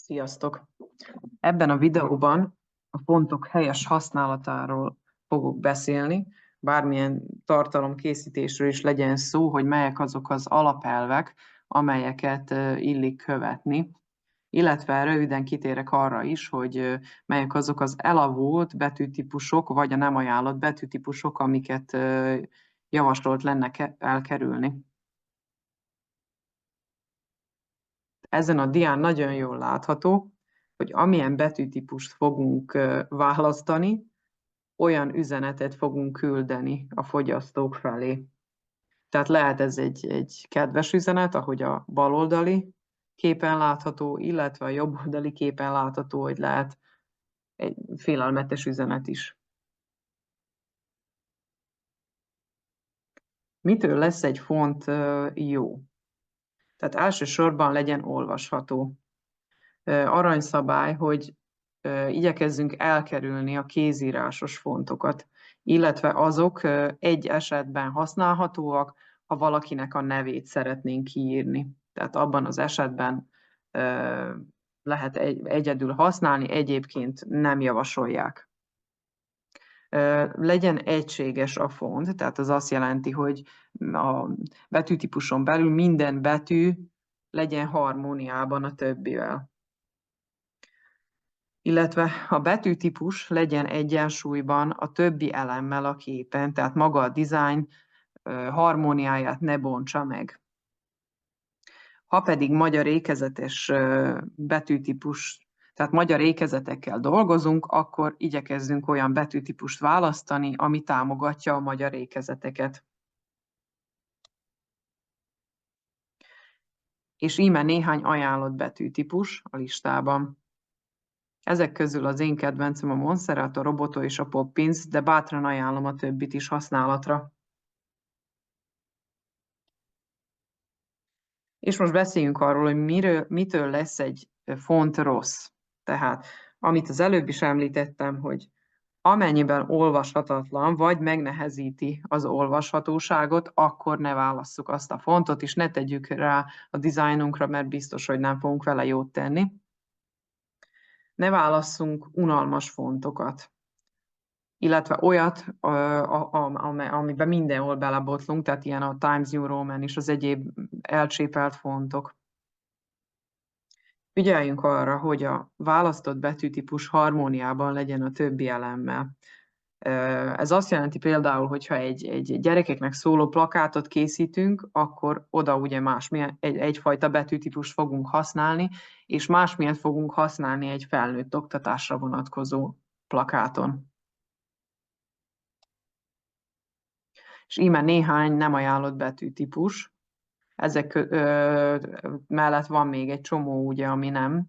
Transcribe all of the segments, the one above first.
Sziasztok! Ebben a videóban a fontok helyes használatáról fogok beszélni, bármilyen tartalomkészítésről is legyen szó, hogy melyek azok az alapelvek, amelyeket illik követni, illetve röviden kitérek arra is, hogy melyek azok az elavult betűtípusok, vagy a nem ajánlott betűtípusok, amiket javasolt lenne elkerülni. Ezen a dián nagyon jól látható, hogy amilyen betűtípust fogunk választani, olyan üzenetet fogunk küldeni a fogyasztók felé. Tehát lehet ez egy kedves üzenet, ahogy a baloldali képen látható, illetve a jobboldali képen látható, hogy lehet egy félelmetes üzenet is. Mitől lesz egy font jó? Tehát elsősorban legyen olvasható. Aranyszabály, hogy igyekezzünk elkerülni a kézírásos fontokat, illetve azok egy esetben használhatóak, ha valakinek a nevét szeretnénk kiírni. Tehát abban az esetben lehet egyedül használni, egyébként nem javasolják. Legyen egységes a font, tehát az azt jelenti, hogy a betűtípuson belül minden betű legyen harmóniában a többivel. Illetve a betűtípus legyen egyensúlyban a többi elemmel a képen, tehát maga a design harmóniáját ne bontsa meg. Ha pedig magyar ékezetes betűtípus, tehát magyar ékezetekkel dolgozunk, akkor igyekezzünk olyan betűtípust választani, ami támogatja a magyar ékezeteket. És íme néhány ajánlott betűtípus a listában. Ezek közül az én kedvencem a Montserrat, a Roboto és a Poppins, de bátran ajánlom a többit is használatra. És most beszéljünk arról, hogy mitől lesz egy font rossz. Tehát, amit az előbb is említettem, hogy amennyiben olvashatatlan, vagy megnehezíti az olvashatóságot, akkor ne válasszuk azt a fontot, és ne tegyük rá a dizájnunkra, mert biztos, hogy nem fogunk vele jót tenni. Ne válasszunk unalmas fontokat, illetve olyat, amiben mindenhol belebotlunk, tehát ilyen a Times New Roman és az egyéb elcsépelt fontok. Ügyeljünk arra, hogy a választott betűtípus harmóniában legyen a többi elemmel. Ez azt jelenti például, hogyha egy gyerekeknek szóló plakátot készítünk, akkor oda ugye egyfajta betűtípust fogunk használni, és másmilyet fogunk használni egy felnőtt oktatásra vonatkozó plakáton. És íme néhány nem ajánlott betűtípus. Ezek mellett van még egy csomó, ugye, ami nem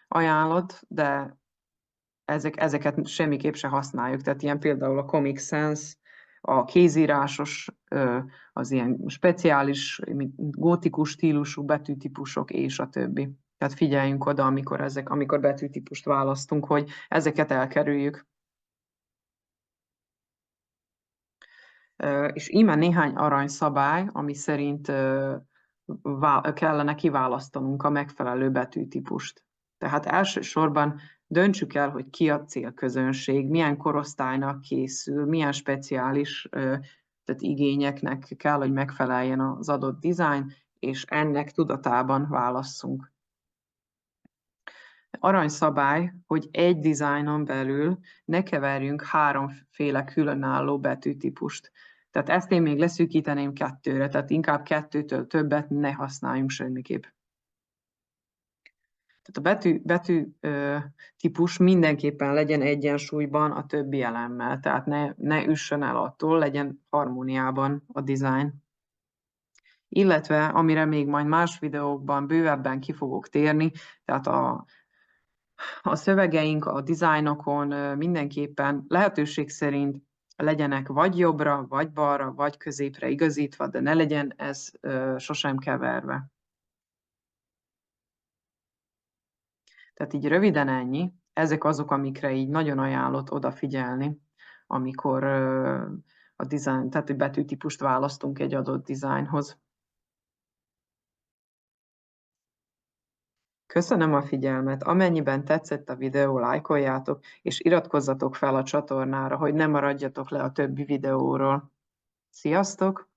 ajánlott, de ezeket semmiképp se használjuk. Tehát ilyen például a Comic Sans, a kézírásos, az ilyen speciális, gótikus stílusú betűtípusok és a többi. Tehát figyeljünk oda, amikor betűtípust választunk, hogy ezeket elkerüljük. És íme néhány aranyszabály, ami szerint kellene kiválasztanunk a megfelelő betűtípust. Tehát elsősorban döntsük el, hogy ki a célközönség, milyen korosztálynak készül, milyen speciális tehát igényeknek kell, hogy megfeleljen az adott dizájn, és ennek tudatában válasszunk. Aranyszabály, hogy egy dizájnon belül ne keverjünk háromféle különálló betűtípust. Tehát ezt én még leszűkíteném 2-re, tehát inkább 2-től többet ne használjunk semmiképp. Tehát a betűtípus mindenképpen legyen egyensúlyban a többi elemmel, tehát ne üssön el attól, legyen harmóniában a dizájn. Illetve, amire még majd más videókban bővebben ki fogok térni, tehát a szövegeink a dizájnokon mindenképpen lehetőség szerint legyenek vagy jobbra, vagy balra, vagy középre igazítva, de ne legyen ez sosem keverve. Tehát így röviden ennyi. Ezek azok, amikre így nagyon ajánlott odafigyelni, amikor a design, tehát egy betűtípust választunk egy adott dizájnhoz. Köszönöm a figyelmet, amennyiben tetszett a videó, lájkoljátok, és iratkozzatok fel a csatornára, hogy ne maradjatok le a többi videóról. Sziasztok!